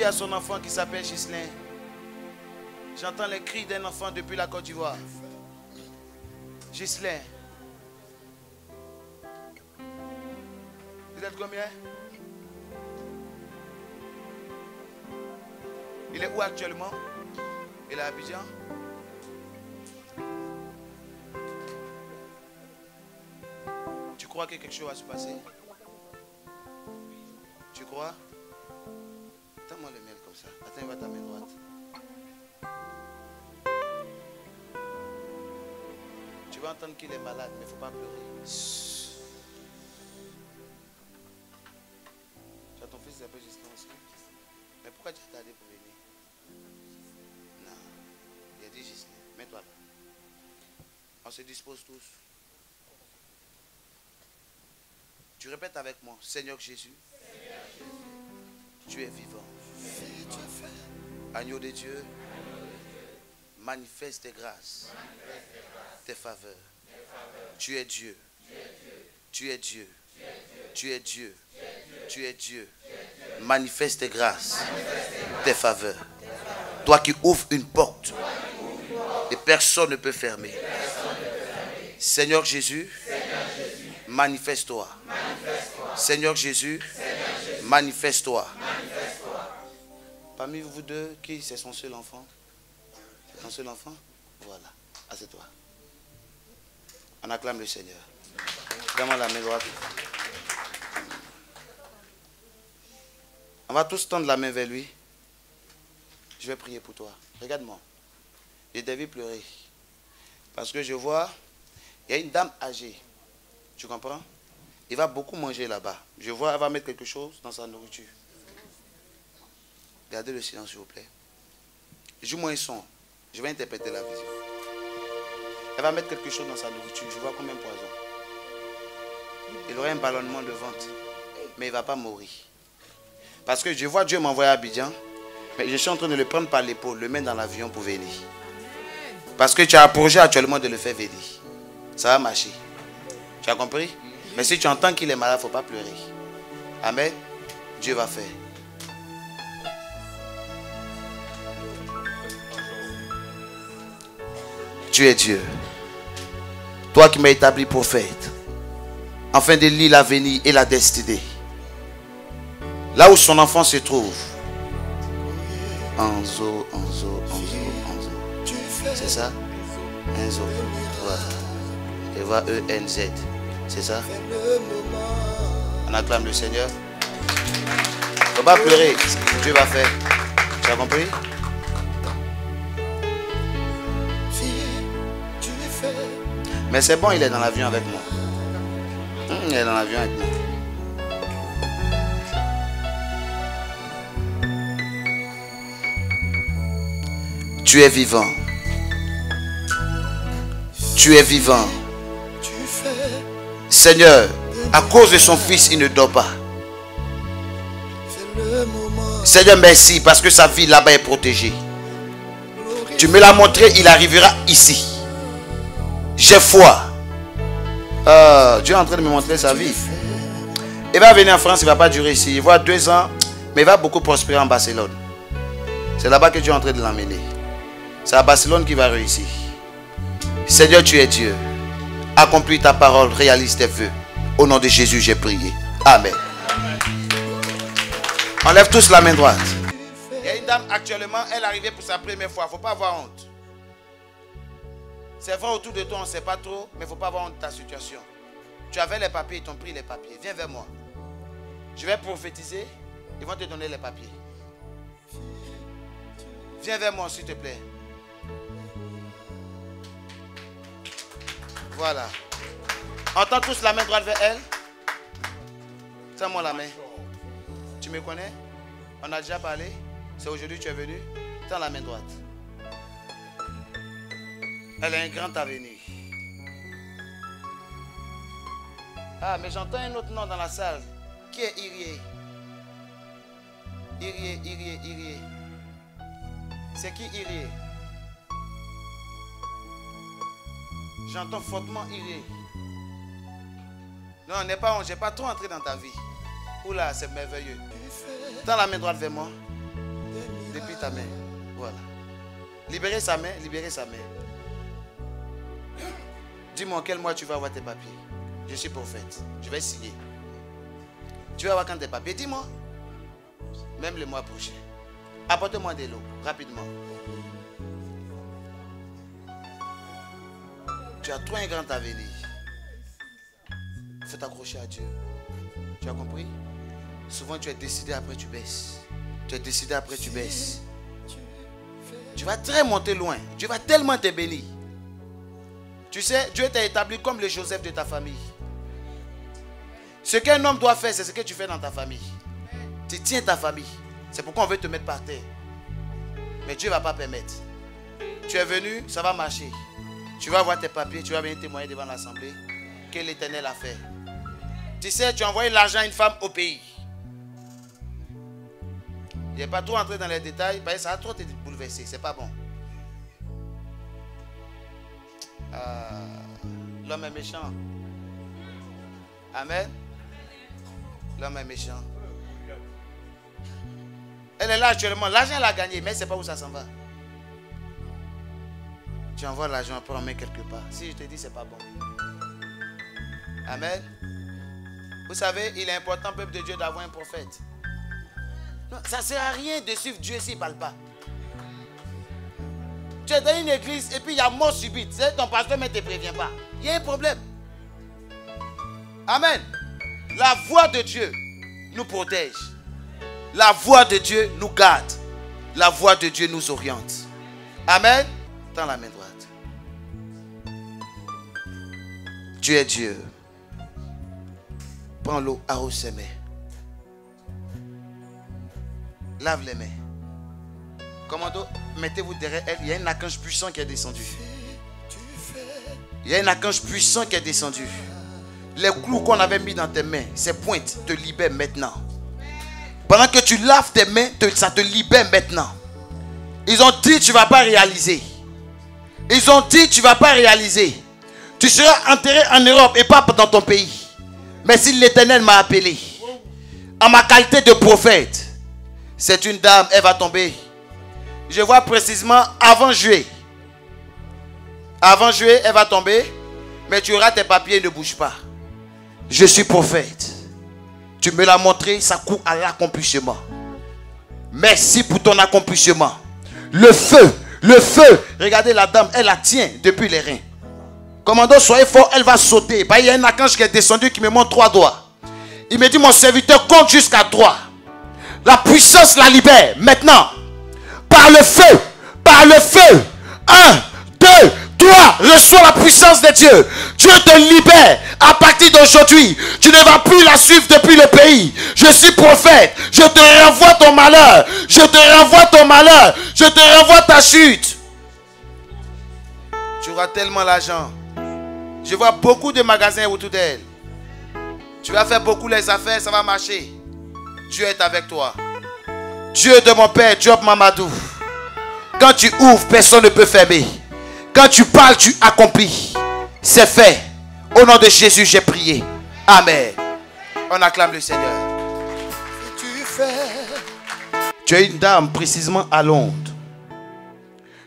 Dis à son enfant qui s'appelle Ghislain. J'entends les cris d'un enfant depuis la Côte d'Ivoire. Ghislain. Vous êtes combien? Il est où actuellement? Il est à Abidjan? Tu crois que quelque chose va se passer? Tu crois? Attends-moi le mail comme ça. Attends, il va ta main droite. Tu vas entendre qu'il est malade, mais il ne faut pas pleurer. Tu as ton fils qui s'appelle Justin aussi. Mais pourquoi tu as tardé pour venir? Non. Il a dit Justin. Mets-toi là. On se dispose tous. Tu répètes avec moi. Seigneur Jésus, tu es vivant. Agneau de Dieu, manifeste tes grâces, tes faveurs. Tu es Dieu. Tu es Dieu. Tu es Dieu. Tu es Dieu. Manifeste tes grâces, tes faveurs. Toi qui ouvres une porte et personne ne peut fermer. Seigneur Jésus, manifeste-toi. Seigneur Jésus, manifeste-toi. Parmi vous deux, qui c'est son seul enfant? C'est ton seul enfant? Voilà. Assieds-toi. On acclame le Seigneur. Donne-moi la main droite. On va tous tendre la main vers lui. Je vais prier pour toi. Regarde-moi. Je devais pleurer. Parce que je vois, il y a une dame âgée. Tu comprends? Il va beaucoup manger là-bas. Je vois, elle va mettre quelque chose dans sa nourriture. Gardez le silence, s'il vous plaît. Joue-moi un son. Je vais interpréter la vision. Elle va mettre quelque chose dans sa nourriture. Je vois combien de poison. Il aurait un ballonnement de ventre. Mais il ne va pas mourir. Parce que je vois Dieu m'envoyer à Abidjan. Mais je suis en train de le prendre par l'épaule, le mettre dans l'avion pour venir. Parce que tu as un projet actuellement de le faire venir. Ça va marcher. Tu as compris? Mais si tu entends qu'il est malade, il ne faut pas pleurer. Amen. Dieu va faire. Tu es Dieu. Toi qui m'as établi prophète. Afin de lire l'avenir et la destinée. Là où son enfant se trouve. Enzo. C'est ça? Enzo. Voilà. Je vois E-N-Z. C'est ça? On acclame le Seigneur. Il ne faut pas pleurer. Dieu va faire. Tu as compris? Mais c'est bon, il est dans l'avion avec moi. Il est dans l'avion avec moi. Tu es vivant. Tu es vivant. Seigneur, à cause de son fils, il ne dort pas. Seigneur, merci parce que sa vie là-bas est protégée. Tu me l'as montré, il arrivera ici. J'ai foi. Dieu est en train de me montrer sa vie. Il va venir en France, il ne va pas durer ici. Il va 2 ans, mais il va beaucoup prospérer en Barcelone. C'est là-bas que Dieu est en train de l'emmener. C'est à Barcelone qu'il va réussir. Seigneur, tu es Dieu. Accomplis ta parole, réalise tes vœux. Au nom de Jésus, j'ai prié. Amen. Enlève tous la main droite. Il y a une dame actuellement, elle est arrivée pour sa première fois. Il ne faut pas avoir honte. C'est vrai, autour de toi, on ne sait pas trop, mais il ne faut pas avoir honte de ta situation. Tu avais les papiers, ils t'ont pris les papiers. Viens vers moi. Je vais prophétiser. Ils vont te donner les papiers. Viens vers moi, s'il te plaît. Voilà. On tend tous la main droite vers elle. Tiens-moi la main. Tu me connais? On a déjà parlé. C'est aujourd'hui que tu es venu. Tiens la main droite. Elle a un grand avenir. Ah, mais j'entends un autre nom dans la salle. Qui est Irie? Irie. C'est qui Irie? J'entends fortement Irie. Non, n'est pas, j'ai pas trop entré dans ta vie. Oula, c'est merveilleux. Tends la main droite vers moi. Depuis ta main. Voilà. Libérez sa main, libérez sa main. Dis-moi en quel mois tu vas avoir tes papiers. Je suis prophète. Je vais signer. Tu vas avoir quand tes papiers. Dis-moi. Même le mois prochain. Apporte-moi de l'eau, rapidement. Tu as trop un grand avenir. Il faut t'accrocher à Dieu. Tu as compris? Souvent tu es décidé, après tu baisses. Tu es décidé, après tu baisses. Tu vas très monter loin. Dieu va tellement te bénir. Tu sais, Dieu t'a établi comme le Joseph de ta famille. Ce qu'un homme doit faire, c'est ce que tu fais dans ta famille. Tu tiens ta famille. C'est pourquoi on veut te mettre par terre. Mais Dieu ne va pas permettre. Tu es venu, ça va marcher. Tu vas avoir tes papiers, tu vas venir témoigner devant l'assemblée que l'Éternel a fait. Tu sais, tu as envoyé l'argent à une femme au pays. Je n'ai pas trop entré dans les détails, parce que ça a trop été bouleversé, c'est pas bon. L'homme est méchant. Amen. L'homme est méchant. Elle est là actuellement. L'argent elle a gagné, mais elle ne sait pas où ça s'en va. Tu envoies l'argent, après on met quelque part. Si je te dis, c'est pas bon. Amen. Vous savez, il est important, peuple de Dieu, d'avoir un prophète. Non, ça ne sert à rien de suivre Dieu s'il ne parle pas. Tu es dans une église et puis il y a mort subite. Ton pasteur ne te prévient pas. Il y a un problème. Amen. La voix de Dieu nous protège. La voix de Dieu nous garde. La voix de Dieu nous oriente. Amen. Tends la main droite. Tu es Dieu. Prends l'eau, arrose ses mains. Lave les mains. Commando, mettez-vous derrière elle. Il y a un archange puissant qui est descendu. Il y a un archange puissant qui est descendu. Les clous qu'on avait mis dans tes mains, ces pointes te libèrent maintenant. Pendant que tu laves tes mains, ça te libère maintenant. Ils ont dit tu ne vas pas réaliser. Ils ont dit tu ne vas pas réaliser. Tu seras enterré en Europe et pas dans ton pays. Mais si l'Éternel m'a appelé, en ma qualité de prophète, c'est une dame, elle va tomber. Je vois précisément avant juillet. Avant juillet, elle va tomber. Mais tu auras tes papiers, ne bouge pas. Je suis prophète. Tu me l'as montré, ça court à l'accomplissement. Merci pour ton accomplissement. Le feu. Regardez la dame, elle la tient depuis les reins. Commando, soyez fort, elle va sauter. Il y a un archange qui est descendu qui me montre 3 doigts. Il me dit, mon serviteur compte jusqu'à 3. La puissance la libère maintenant. Par le feu. 1, 2, 3. Reçois la puissance de Dieu. Dieu te libère. À partir d'aujourd'hui, tu ne vas plus la suivre depuis le pays. Je suis prophète. Je te renvoie ton malheur. Je te renvoie ta chute. Tu auras tellement l'argent. Je vois beaucoup de magasins autour d'elle. Tu vas faire beaucoup les affaires, ça va marcher. Dieu est avec toi. Dieu de mon père, Job Mamadou. Quand tu ouvres, personne ne peut fermer. Quand tu parles, tu accomplis. C'est fait. Au nom de Jésus, j'ai prié. Amen. On acclame le Seigneur. Tu es une dame précisément à Londres.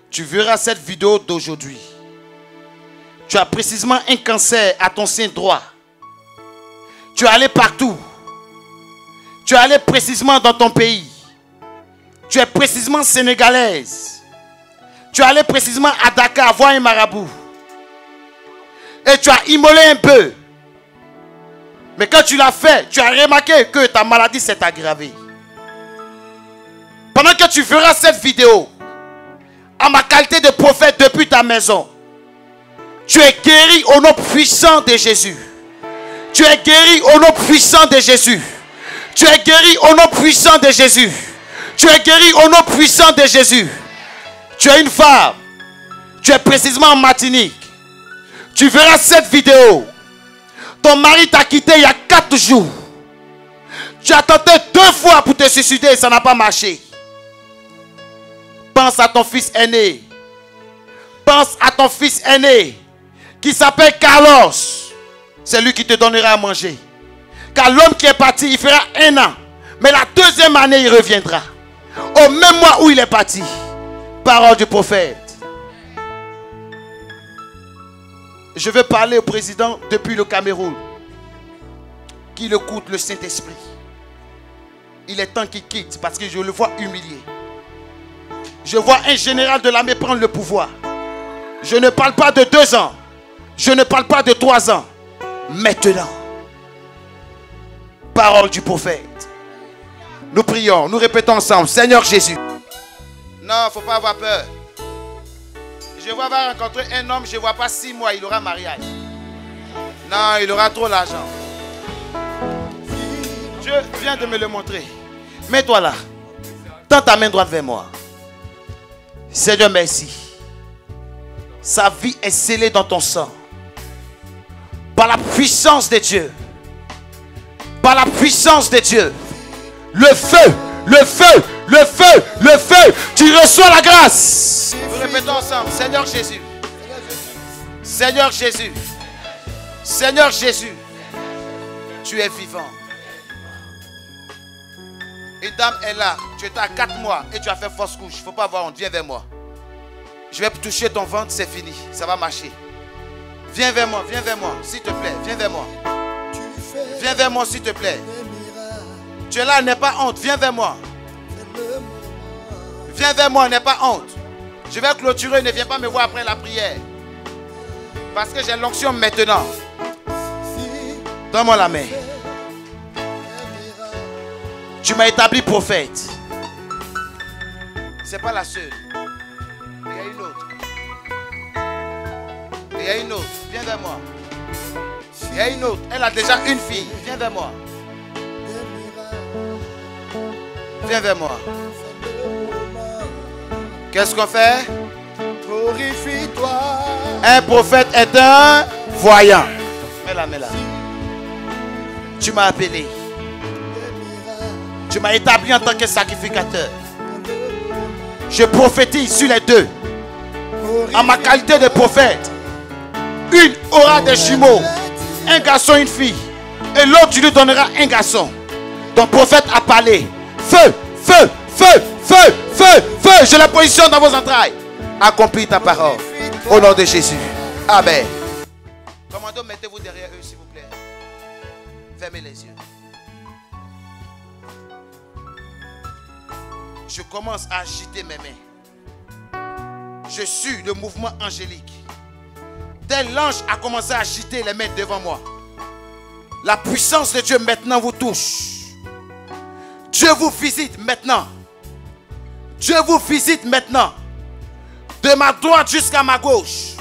Tu verras cette vidéo d'aujourd'hui. Tu as précisément un cancer à ton sein droit. Tu es allé partout. Tu es allé précisément dans ton pays. Tu es précisément sénégalaise. Tu es allé précisément à Dakar voir un marabout. Et tu as immolé un peu. Mais quand tu l'as fait, tu as remarqué que ta maladie s'est aggravée. Pendant que tu verras cette vidéo, en ma qualité de prophète depuis ta maison, tu es guéri au nom puissant de Jésus. Tu es guéri au nom puissant de Jésus. Tu es guéri au nom puissant de Jésus. Tu es guéri au nom puissant de Jésus. Tu es une femme. Tu es précisément en Martinique. Tu verras cette vidéo. Ton mari t'a quitté il y a 4 jours. Tu as tenté 2 fois pour te suicider et ça n'a pas marché. Pense à ton fils aîné. Pense à ton fils aîné qui s'appelle Carlos. C'est lui qui te donnera à manger. Car l'homme qui est parti, il fera 1 an. Mais la 2e année, il reviendra. Au même mois où il est parti. Parole du prophète. Je veux parler au président depuis le Cameroun. Qu'il écoute le Saint-Esprit. Il est temps qu'il quitte parce que je le vois humilié. Je vois un général de l'armée prendre le pouvoir. Je ne parle pas de 2 ans. Je ne parle pas de 3 ans. Maintenant. Parole du prophète. Nous prions, nous répétons ensemble. Seigneur Jésus. Non, il ne faut pas avoir peur. Je vois va rencontrer un homme, je ne vois pas 6 mois, il aura mariage. Non, il aura trop l'argent. Dieu vient de me le montrer. Mets-toi là. Tends ta main droite vers moi. Seigneur, merci. Sa vie est scellée dans ton sang. Par la puissance de Dieu. Par la puissance de Dieu. Le feu, le feu, le feu, le feu. Tu reçois la grâce. Nous répétons ensemble. Seigneur Jésus. Seigneur Jésus. Seigneur Jésus. Tu es vivant. Une dame est là. Tu étais à 4 mois et tu as fait fausse couche. Il ne faut pas avoir honte. Viens vers moi. Je vais toucher ton ventre, c'est fini. Ça va marcher. Viens vers moi, s'il te plaît. Viens vers moi. Viens vers moi, s'il te plaît. Tu es là, n'aie pas honte. Viens vers moi. Viens vers moi, n'aie pas honte. Je vais clôturer, ne viens pas me voir après la prière. Parce que j'ai l'onction maintenant. Donne-moi la main. Tu m'as établi prophète. C'est pas la seule. Il y a une autre. Il y a une autre. Viens vers moi. Il y a une autre. Elle a déjà une fille. Viens vers moi. Viens vers moi. Qu'est-ce qu'on fait? Glorifie-toi. Un prophète est un voyant. Mets-la, mets-la. Tu m'as appelé. Tu m'as établi en tant que sacrificateur. Je prophétise sur les deux. En ma qualité de prophète. Une aura des jumeaux. Un garçon, une fille. Et l'autre, tu lui donneras un garçon. Ton prophète a parlé. Feu, feu, feu, feu, feu, feu. Je la positionne dans vos entrailles. Accomplis ta parole. Au nom de Jésus. Amen. Commando, mettez-vous derrière eux, s'il vous plaît. Fermez les yeux. Je commence à agiter mes mains. Je suis le mouvement angélique. Tel l'ange a commencé à agiter les mains devant moi. La puissance de Dieu maintenant vous touche. Dieu vous visite maintenant. Dieu vous visite maintenant. De ma droite jusqu'à ma gauche.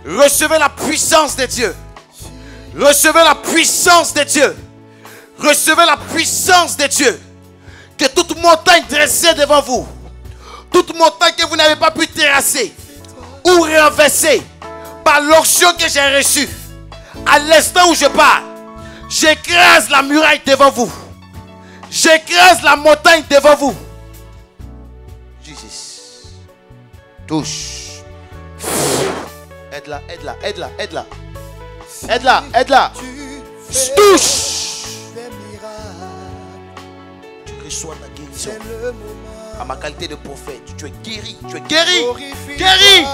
Recevez la puissance de Dieu. Recevez la puissance de Dieu. Recevez la puissance de Dieu. Que toute montagne dressée devant vous, toute montagne que vous n'avez pas pu terrasser ou renverser par l'onction que j'ai reçue, à l'instant où je parle, j'écrase la muraille devant vous. J'écrase la montagne devant vous. Jésus. Touche. Aide-la, aide-la, aide-la, aide-la. Aide-la, aide-la. Touche. Reçois ta guérison. À ma qualité de prophète, tu es guéri. Tu es guéri. Guéri.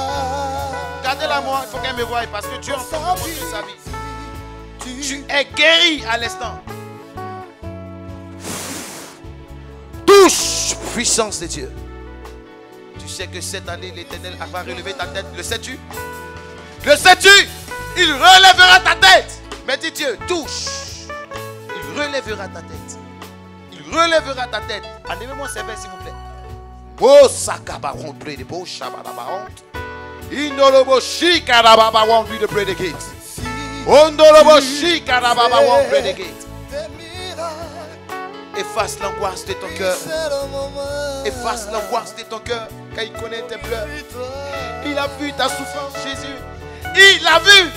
Regardez-la moi, il faut qu'elle me voie parce que Dieu en train de montrer sa vie. Tu es guéri à l'instant. Touche, puissance de Dieu. Tu sais que cette année, l'Éternel va relever ta tête. Le sais-tu? Le sais-tu? Il relèvera ta tête. Mais dis Dieu, touche. Il relèvera ta tête. Relèvera ta tête. Enlevez-moi ces vers s'il vous plaît. Oh, sakabaron, pray the beau shabarabaron. Indolobo shikarababaron, be the pray the gate. Ondolobo shikarababaron, pray the gate. Efface l'angoisse de ton cœur. Efface l'angoisse de ton cœur. Quand il connaît tes pleurs. Il a vu ta souffrance, Jésus. Il a vu.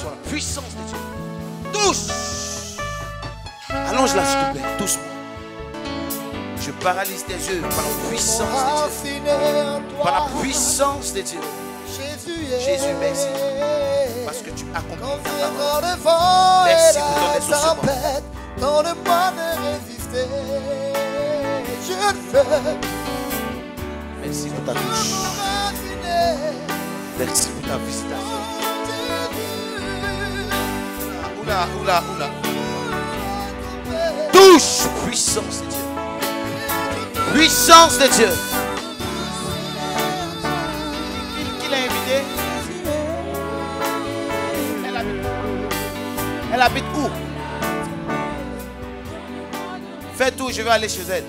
La puissance de Dieu. Touche. Allonge-la s'il te plaît. Doucement. Je paralyse tes yeux par la puissance de Dieu. Par la puissance de Dieu. Jésus, merci. Parce que tu accomplis ta parole. Merci pour ton exaucement. Dans le pas de résister, je le fais. Merci pour ta touche. Merci pour ta visitation. Oula, oula, oula. Touche, puissance de Dieu. Puissance de Dieu. Qui l'a invité? Elle habite où? Faites tout, je vais aller chez elle.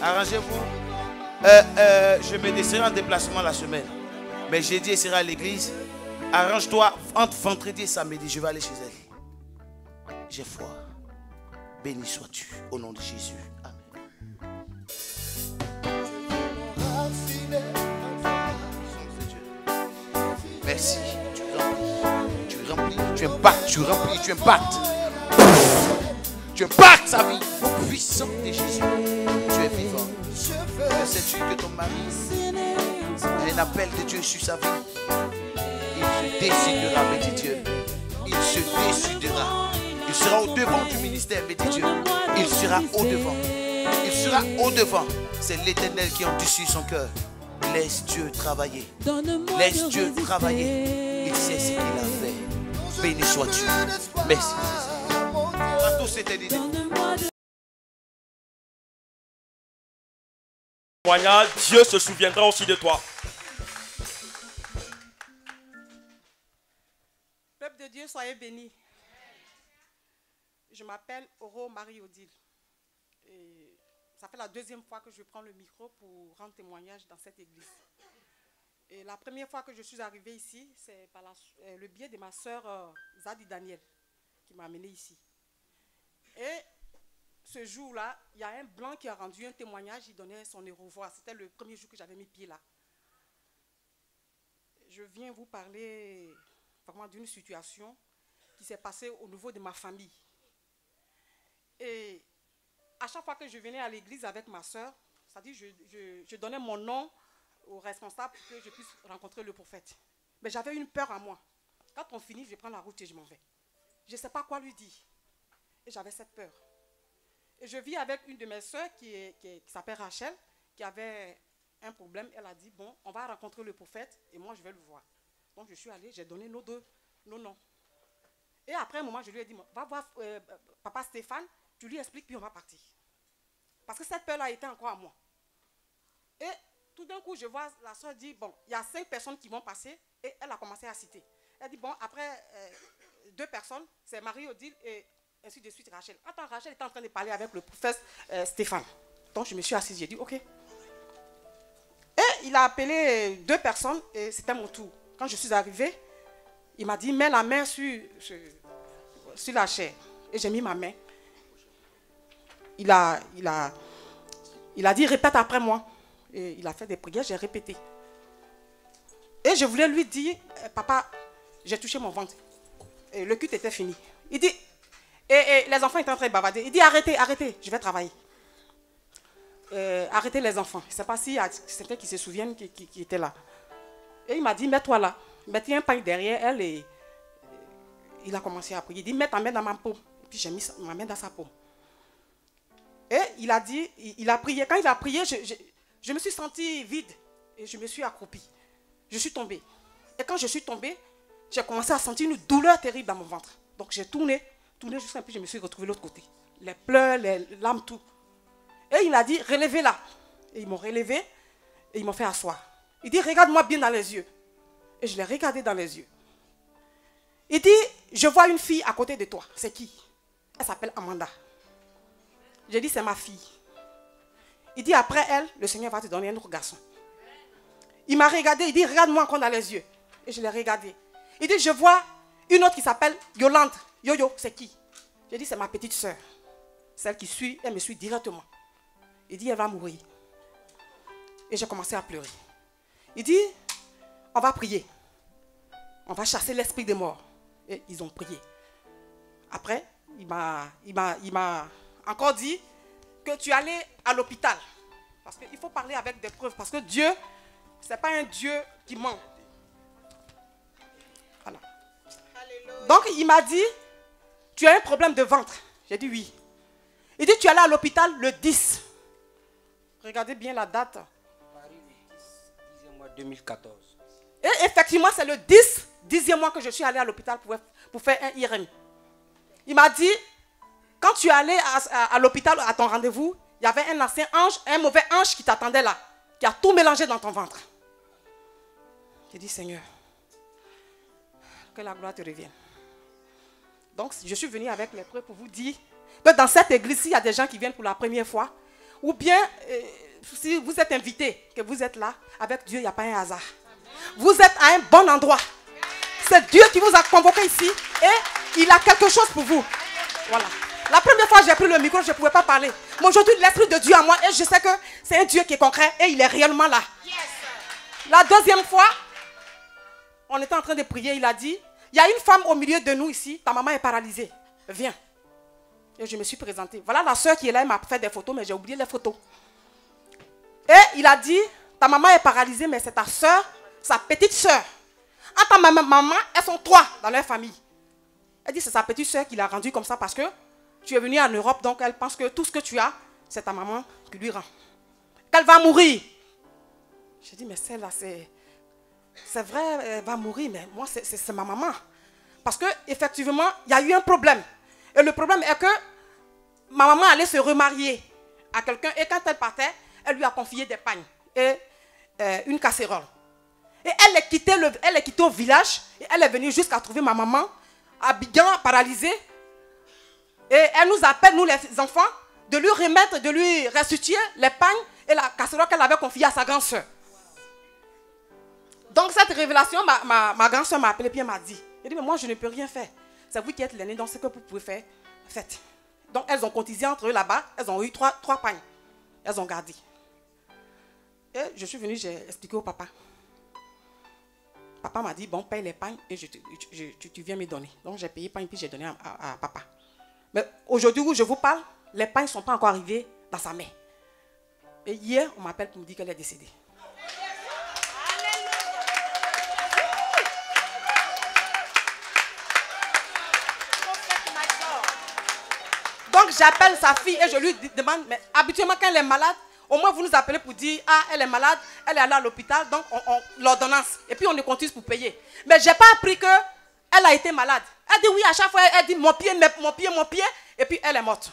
Arrangez-vous. Je me déciderai en déplacement la semaine. Mais jeudi, elle sera à l'église. Arrange-toi entre vendredi et samedi. Je vais aller chez elle. J'ai foi. Béni sois-tu au nom de Jésus. Amen. Merci. Tu remplis. Tu impactes. Tu remplis. Tu impactes. Tu impactes sa vie. Au puissant de Jésus. Tu es vivant. Que sais-tu que ton mari a un appel de Dieu sur sa vie? Il se décidera, me dit Dieu. Il se décidera. Il sera au devant du ministère, me dit Dieu. Il sera au devant. Il sera au devant. C'est l'Éternel qui endurcit son cœur. Laisse Dieu travailler. Laisse Dieu travailler. Il sait ce qu'il a fait. Béni sois-tu. Merci. À tous, c'était dit. Dieu se souviendra aussi de toi. Peuple de Dieu, soyez bénis. Je m'appelle Oro Marie-Odile. Ça fait la deuxième fois que je prends le micro pour rendre témoignage dans cette église. Et la première fois que je suis arrivée ici, c'est par le biais de ma soeur Zadi Daniel qui m'a amenée ici. Et ce jour-là, il y a un blanc qui a rendu un témoignage, il donnait son au revoir. C'était le premier jour que j'avais mis pied là. Je viens vous parler vraiment d'une situation qui s'est passée au niveau de ma famille. Et à chaque fois que je venais à l'église avec ma soeur, c'est-à-dire je donnais mon nom au responsable pour que je puisse rencontrer le prophète. Mais j'avais une peur à moi. Quand on finit, je prends la route et je m'en vais. Je ne sais pas quoi lui dire. Et j'avais cette peur. Et je vis avec une de mes soeurs qui s'appelle Rachel, qui avait un problème. Elle a dit, bon, on va rencontrer le prophète et moi je vais le voir. Donc je suis allée, j'ai donné nos noms. Et après un moment, je lui ai dit, va voir papa Stéphane, tu lui expliques, puis on va partir. Parce que cette peur-là était encore à moi. Et tout d'un coup, je vois la soeur dire, bon, il y a 5 personnes qui vont passer, et elle a commencé à citer. Elle dit, bon, après 2 personnes, c'est Marie-Odile et ainsi de suite Rachel. Attends, Rachel était en train de parler avec le prophète Stéphane. Donc je me suis assise, j'ai dit, ok. Et il a appelé 2 personnes, et c'était mon tour. Quand je suis arrivée, il m'a dit, mets la main sur la chair. Et j'ai mis ma main. Il a dit, répète après moi. Et il a fait des prières, j'ai répété. Et je voulais lui dire, papa, j'ai touché mon ventre. Et le culte était fini. Il dit, et les enfants étaient en train de bavarder. Il dit, arrêtez, je vais travailler. Arrêtez les enfants. Je ne sais pas s'il y a certains qui se souviennent qui étaient là. Et il m'a dit, mets-toi là. Mettez un pain derrière elle et il a commencé à prier. Il dit, mets ta main dans ma peau. Et puis j'ai mis ma main dans sa peau. Et il a dit, il a prié. Quand il a prié, je me suis sentie vide. Et je me suis accroupie. Je suis tombée. Et quand je suis tombée, j'ai commencé à sentir une douleur terrible dans mon ventre. Donc j'ai tourné jusqu'à un peu, je me suis retrouvée de l'autre côté. Les pleurs, les larmes, tout. Et il a dit, relevez-la. Et ils m'ont relevé et ils m'ont fait asseoir. Il dit, regarde-moi bien dans les yeux. Et je l'ai regardé dans les yeux. Il dit, je vois une fille à côté de toi. C'est qui? Elle s'appelle Amanda. J'ai dit, c'est ma fille. Il dit, après elle, le Seigneur va te donner un autre garçon. Il m'a regardé, il dit, regarde-moi encore dans les yeux. Et je l'ai regardé. Il dit, je vois une autre qui s'appelle Yolande. Yo-yo, c'est qui? J'ai dit, c'est ma petite soeur. Celle qui suit, elle me suit directement. Il dit, elle va mourir. Et j'ai commencé à pleurer. Il dit, on va prier. On va chasser l'esprit des morts. Et ils ont prié. Après, il m'a encore dit que tu allais à l'hôpital. Parce qu'il faut parler avec des preuves. Parce que Dieu Ce n'est pas un Dieu qui ment. Voilà. Donc, il m'a dit, tu as un problème de ventre. J'ai dit oui. Il dit, tu es allé à l'hôpital le 10. Regardez bien la date. Paris, le 10e mois 2014. Et effectivement, c'est le 10e mois que je suis allé à l'hôpital pour faire un IRM. Il m'a dit, quand tu es allé à l'hôpital à ton rendez-vous, il y avait un ancien ange, un mauvais ange qui t'attendait là, qui a tout mélangé dans ton ventre. J'ai dit, Seigneur, que la gloire te revienne. Donc, je suis venu avec les preuves pour vous dire que dans cette église, il y a des gens qui viennent pour la première fois, ou bien, si vous êtes invité, que vous êtes là, avec Dieu, il n'y a pas un hasard. Vous êtes à un bon endroit. C'est Dieu qui vous a convoqué ici et il a quelque chose pour vous. Voilà. La première fois, j'ai pris le micro, je ne pouvais pas parler. Mais aujourd'hui, l'Esprit de Dieu en moi, et je sais que c'est un Dieu qui est concret et il est réellement là. La deuxième fois, on était en train de prier, il a dit, il y a une femme au milieu de nous ici, ta maman est paralysée. Viens. Et je me suis présentée. Voilà la soeur qui est là, elle m'a fait des photos, mais j'ai oublié les photos. Et il a dit, ta maman est paralysée, mais c'est ta soeur, sa petite soeur. Entre ma maman, elles sont 3 dans leur famille. Elle dit, c'est sa petite soeur qui l'a rendue comme ça parce que tu es venu en Europe, donc elle pense que tout ce que tu as, c'est ta maman qui lui rend. Qu'elle va mourir. J'ai dit, mais celle-là, c'est vrai, elle va mourir, mais moi, c'est ma maman. Parce qu'effectivement, il y a eu un problème. Et le problème est que ma maman allait se remarier à quelqu'un et quand elle partait, elle lui a confié des pagnes et une casserole. Et elle est quittée au village et elle est venue jusqu'à trouver ma maman, habillée, paralysée. Et elle nous appelle, nous les enfants, de lui remettre, de lui restituer les pagnes et la casserole qu'elle avait confiée à sa grande soeur. Donc cette révélation, ma grande soeur m'a appelé et m'a dit, elle dit, mais moi je ne peux rien faire. C'est vous qui êtes l'aîné, donc ce que vous pouvez faire, faites. Donc elles ont cotisé entre eux là-bas, elles ont eu 3 pagnes. Elles ont gardé. Et je suis venue, j'ai expliqué au papa. Papa m'a dit, bon, paye les pagnes et tu viens me donner. Donc j'ai payé pagnes puis j'ai donné à papa. Mais aujourd'hui où je vous parle, les pagnes ne sont pas encore arrivées dans sa main. Et hier, on m'appelle pour me dire qu'elle est décédée. Donc j'appelle sa fille et je lui demande, mais habituellement quand elle est malade, au moins vous nous appelez pour dire, ah elle est malade, elle est allée à l'hôpital, donc l'ordonnance. Et puis on est continue pour payer. Mais je n'ai pas appris qu'elle a été malade. Elle dit oui, à chaque fois elle dit mon pied, et puis elle est morte.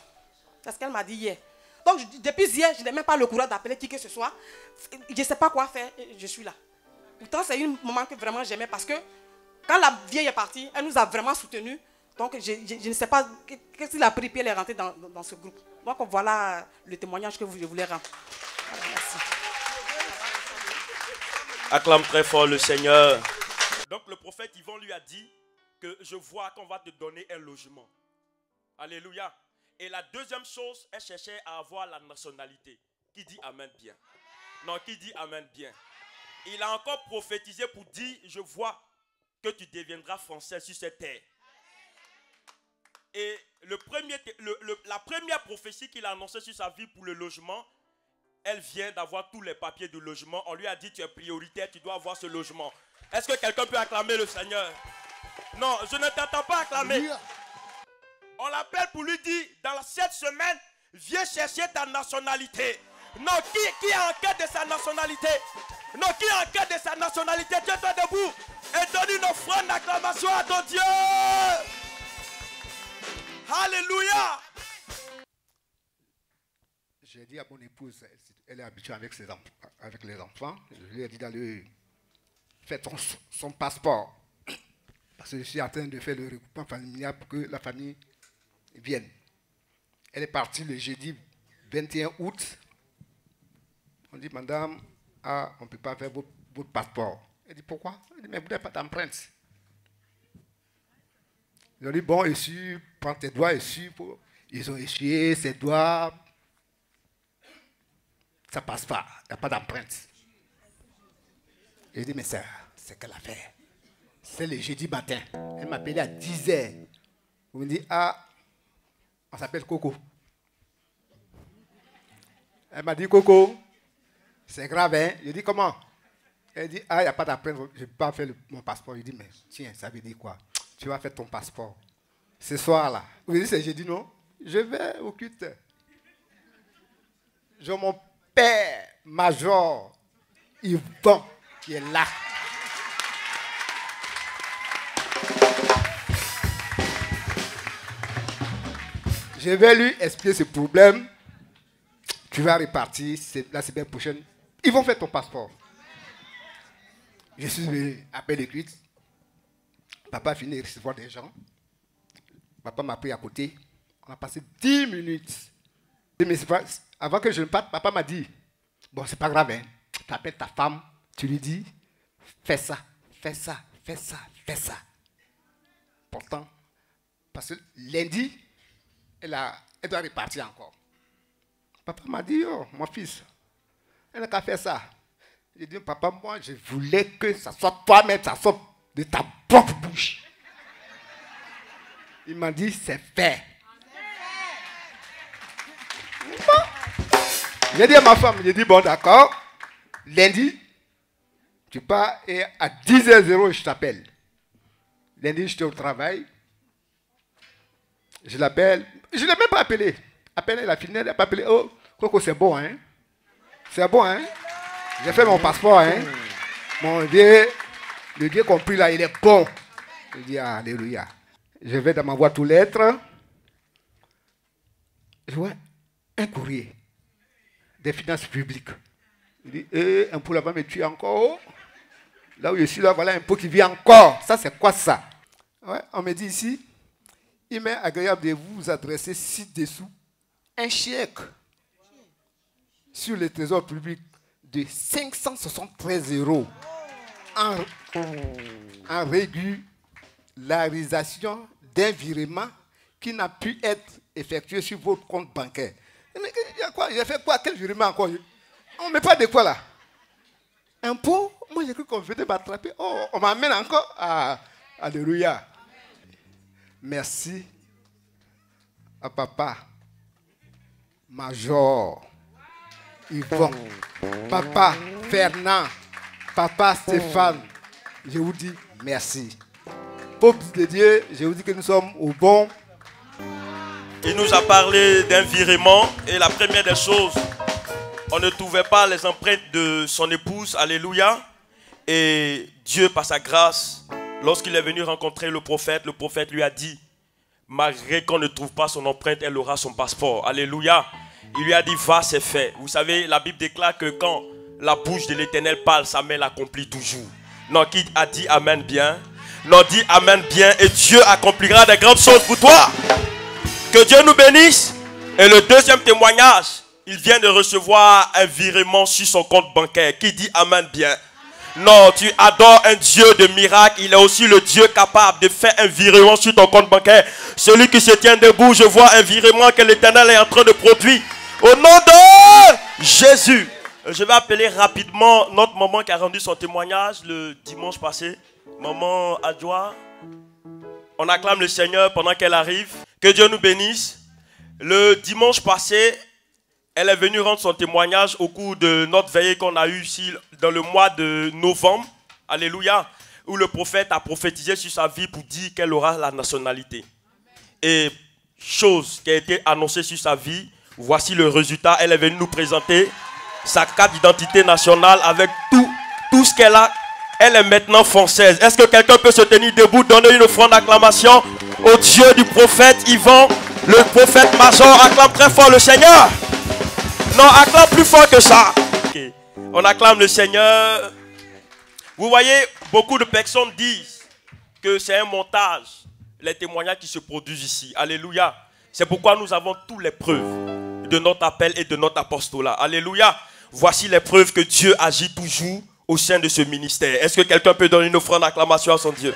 C'est ce qu'elle m'a dit hier. Donc depuis hier, je n'ai même pas le courage d'appeler qui que ce soit. Je ne sais pas quoi faire, je suis là. Pourtant c'est un moment que vraiment j'aimais parce que quand la vieille est partie, elle nous a vraiment soutenus. Donc, je ne sais pas qu'est-ce qu'il a pris, puis elle est rentrée dans ce groupe. Donc, voilà le témoignage que je voulais rendre. Voilà, merci. Acclame très fort le Seigneur. Donc, le prophète Yvon lui a dit que je vois qu'on va te donner un logement. Alléluia. Et la deuxième chose, elle cherchait à avoir la nationalité. Qui dit Amen bien? Non, qui dit Amen bien? Il a encore prophétisé pour dire, je vois que tu deviendras français sur cette terre. Et la première prophétie qu'il a annoncée sur sa vie pour le logement, elle vient d'avoir tous les papiers de logement. On lui a dit, tu es prioritaire, tu dois avoir ce logement. Est-ce que quelqu'un peut acclamer le Seigneur? Non, je ne t'entends pas acclamer. On l'appelle pour lui dire, dans cette semaine, viens chercher ta nationalité. Non, qui est en quête de sa nationalité? Non, qui est en quête de sa nationalité? Tiens-toi debout et donne une offrande d'acclamation à ton Dieu. Alléluia. J'ai dit à mon épouse, elle est habituée avec les enfants, je lui ai dit d'aller faire son passeport. Parce que je suis en train de faire le regroupement familial pour que la famille vienne. Elle est partie le jeudi 21 août. On dit, madame, on ne peut pas faire votre passeport. Elle dit, pourquoi? Elle dit, mais vous n'avez pas d'empreinte. Ils ont dit, bon, essuie, prends tes doigts, essuie. Ils ont essuyé ses doigts. Ça ne passe pas, il n'y a pas d'empreinte. J'ai dit, mais c'est qu'elle a fait. C'est le jeudi matin. Elle m'a appelé à 10h. On me dit, ah, on s'appelle Coco. Elle m'a dit, Coco, c'est grave, hein? Je dis, comment? Elle dit, ah, il n'y a pas d'après, je ne peux pas faire mon passeport. Il dit, mais tiens, ça veut dire quoi? Tu vas faire ton passeport. Ce soir-là. Oui, j'ai dit non, je vais au culte. J'ai mon père, major, Yvan, qui est là. Je vais lui expliquer ce problème. Tu vas repartir la semaine prochaine. Ils vont faire ton passeport. Je suis venu après le culte. Papa a fini de recevoir des gens. Papa m'a pris à côté. On a passé 10 minutes. Mais avant que je ne parte, papa m'a dit, bon, c'est pas grave, hein. Tu appelles ta femme, tu lui dis, fais ça, fais ça, fais ça, fais ça. Pourtant, parce que lundi, elle doit repartir encore. Papa m'a dit, oh, mon fils, elle n'a qu'à faire ça. J'ai dit, papa, moi, je voulais que ça soit toi-même, ça sorte de ta propre bouche. Il m'a dit, c'est fait. Bon. J'ai dit à ma femme, j'ai dit, bon, d'accord, lundi, tu pars et à 10h00, je t'appelle. Lundi, j'étais au travail. Je l'appelle. Je ne l'ai même pas appelé. Appelle, elle a fini, elle n'a pas appelé. Oh, Coco, c'est bon, hein? C'est bon, hein? J'ai fait mon passeport, hein? Mon Dieu, le Dieu compris là, il est bon. Je dis, alléluia. Je vais dans ma boîte aux lettres. Je vois un courrier des finances publiques. Il dit, un pot là-bas me tue encore. Là où je suis là, voilà un pot qui vient encore. Ça, c'est quoi ça? Ouais, on me dit ici, il m'est agréable de vous adresser ci-dessous un chèque sur le trésor public de 573 € en régularisation d'un virement qui n'a pu être effectué sur votre compte bancaire. Mais il y a quoi? J'ai fait quoi? Quel virement encore? On ne met pas de quoi là? Un pot? Moi j'ai cru qu'on venait m'attraper. Oh, on m'amène encore. Ah, alléluia. Merci à papa, Major, Yvon, papa Fernand, papa Stéphane. Je vous dis merci. Peuple de Dieu, je vous dis que nous sommes au bon. Il nous a parlé d'un virement et la première des choses, on ne trouvait pas les empreintes de son épouse, alléluia. Et Dieu, par sa grâce, lorsqu'il est venu rencontrer le prophète lui a dit, malgré qu'on ne trouve pas son empreinte, elle aura son passeport, alléluia. Il lui a dit, va, c'est fait. Vous savez, la Bible déclare que quand la bouche de l'Éternel parle, sa main l'accomplit toujours. Non, qui a dit amen bien? Non, dis amen bien et Dieu accomplira des grandes choses pour toi. Que Dieu nous bénisse. Et le deuxième témoignage, il vient de recevoir un virement sur son compte bancaire. Qui dit amen bien? Non, tu adores un Dieu de miracle. Il est aussi le Dieu capable de faire un virement sur ton compte bancaire. Celui qui se tient debout, je vois un virement que l'Éternel est en train de produire. Au nom de Jésus. Je vais appeler rapidement notre maman qui a rendu son témoignage le dimanche passé. Maman Adjoa. On acclame le Seigneur pendant qu'elle arrive. Que Dieu nous bénisse. Le dimanche passé, elle est venue rendre son témoignage au cours de notre veillée qu'on a eue ici dans le mois de novembre. Alléluia. Où le prophète a prophétisé sur sa vie pour dire qu'elle aura la nationalité. Et chose qui a été annoncée sur sa vie, voici le résultat. Elle est venue nous présenter sa carte d'identité nationale avec tout ce qu'elle a. Elle est maintenant française. Est-ce que quelqu'un peut se tenir debout, donner une offrande d'acclamation au Dieu du prophète Yvon, le prophète major? Acclame très fort le Seigneur. Non, acclame plus fort que ça. Okay. On acclame le Seigneur. Vous voyez, beaucoup de personnes disent que c'est un montage, les témoignages qui se produisent ici. Alléluia. C'est pourquoi nous avons toutes les preuves de notre appel et de notre apostolat. Alléluia. Voici les preuves que Dieu agit toujours au sein de ce ministère. Est-ce que quelqu'un peut donner une offrande d'acclamation à son Dieu?